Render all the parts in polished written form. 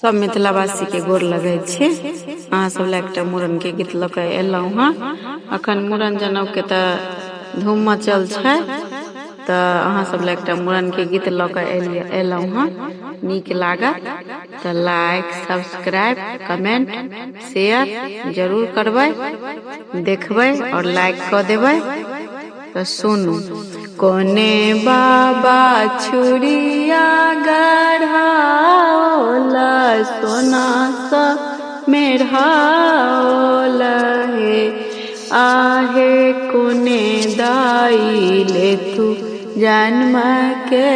सब मिथिलावासी के गोर लगे छे। अहाँ सब ला एकटा मूड़न के गीत लऽ के एलहुँ हँ। अखन मूड़न जनऊ के धूम मचल छै, अहाँ सब ला एकटा मूड़न के गीत लऽ के एलहुँ हँ। नीक लागत तो लाइक, सब्सक्राइब, कमेंट, शेयर जरूर करबै, देखबै और लाइक कर देबै। तो सुनू। कोने बाबा छुरिया गढ़ाओला सोना सा मेढ़ाओला हे, आहे कोने दाई ले तू जन्म के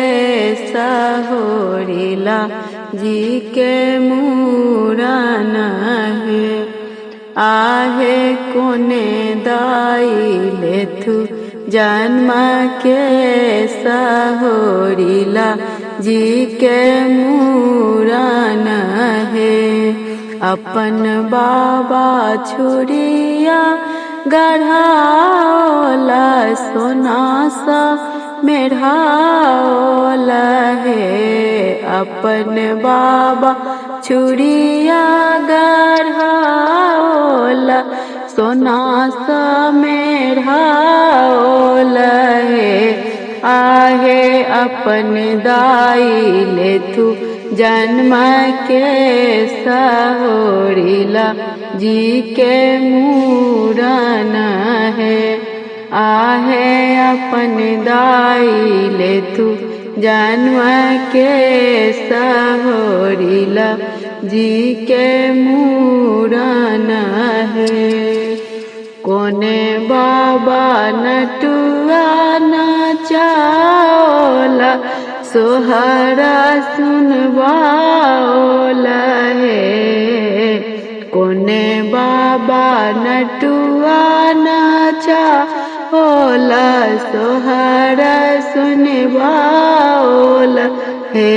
सहोरिला जी के मूरन है, आहे कोने दाई ले तू जन्म के सहोरिला जी के मूरन है। अपन बाबा छुरिया गढ़ाओला सोना सा मेढ़ाओला है, अपन बाबा छुरिया गढ़ाओला सोना सा मेढ़ाओला है, आहे अपन दाई ले तू जन्म के सहोरिला जी के मूरन है, आहे अपन दाई ले तू जन्म के सहोरिला जी के मूरन है। कोने बाबा नटुआ नचाओला सोहरा सुनवाओला है, कोने बाबा नटुआ नचाओला सोहरा सुनवाओला है,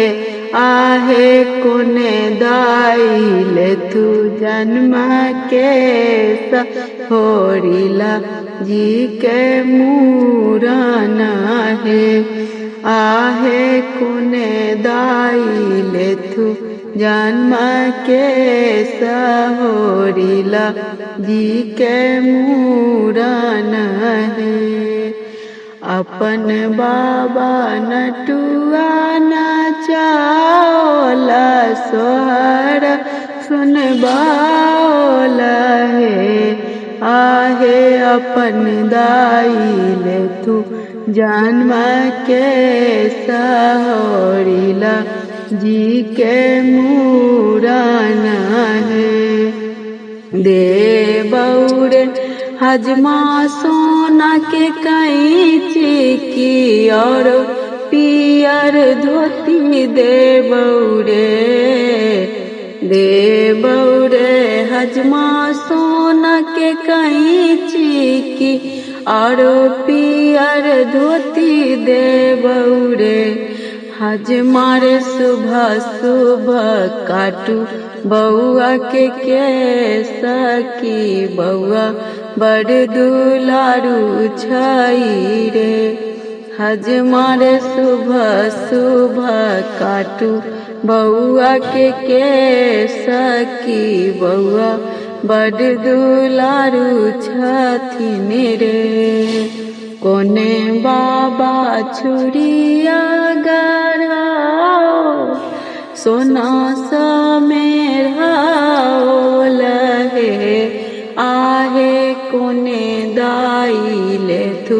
आहे कोने दाई ले तू जन्म के सहोरिला जी के मूरन है, आहे कोने दाई ले तू जन्म के सहोरिला जी के मूरन है। अपन बाबा नटुआ नचाओला सोहरा सुनवाओला है, आहे अपन दाई ले तू जन्म के सहोरिला जी के मूरन है। देबौरे हजमा सोना के कैंची की और पियर धोती देबौरे, देबौरे हजमा सोना के कैंची की और पियर धोती देबौरे, हजमार सुबह सुबह काटू बउआ के सकी, बउआ बड़ दुलारू छई रे, हजमार सुबह सुबह काटू बउआ के सकी, बउआ बड़ दुलारू छथिन रे। कोने बाबा छुरिया गढ़ाओ सोना सा मेढ़ाओला है, आहे कोने दाई ले तू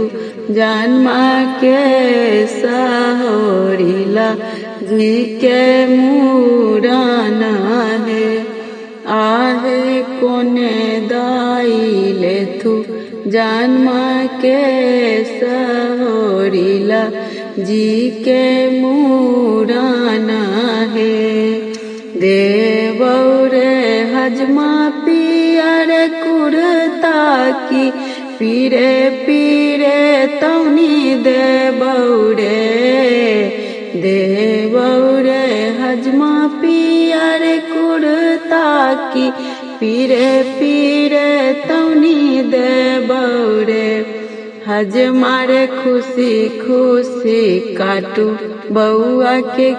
जन्म के सहोरिला जी के मूरन है, आहे कोने दाई ले तू जन्म के सहोरिला जी के मूरन है। देबौरे हजमा पियर कुर्ता की पीरे पीरे तौनी देबौरे, देबौरे हजमा पियर कुर्ता की पीरे पीरे तौनी देबौरे, हजमार खुशी खुशी काटू बउआ के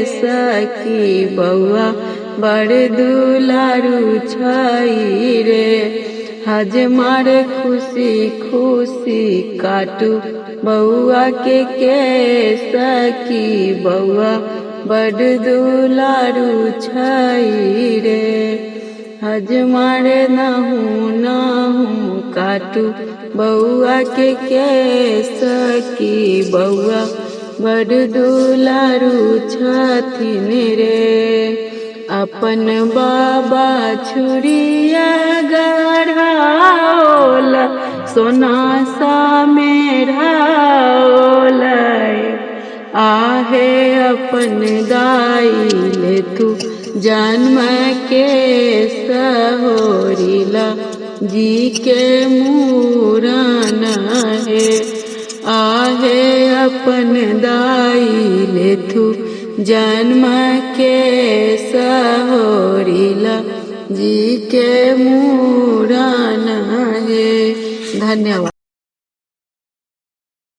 सकी, बउआ बड़ दुलारू छई रे। हजमार खुशी खुशी काटू बउआ के सकी बउआ बड़ दुलारू छई रे। हजमार नहू काटू बउआ के सकी बउआ बड़ दुलारू छथिन रे। अपन बाबा छुरिया गढ़ाओल सोना सा मेढ़ाओल आहे अपन दाई ले तू जन्म के सहोरिला जी के मूरन है। आहे अपन दाई ले तू जन्म के सहोरिला जी के मूरन है। धन्यवाद।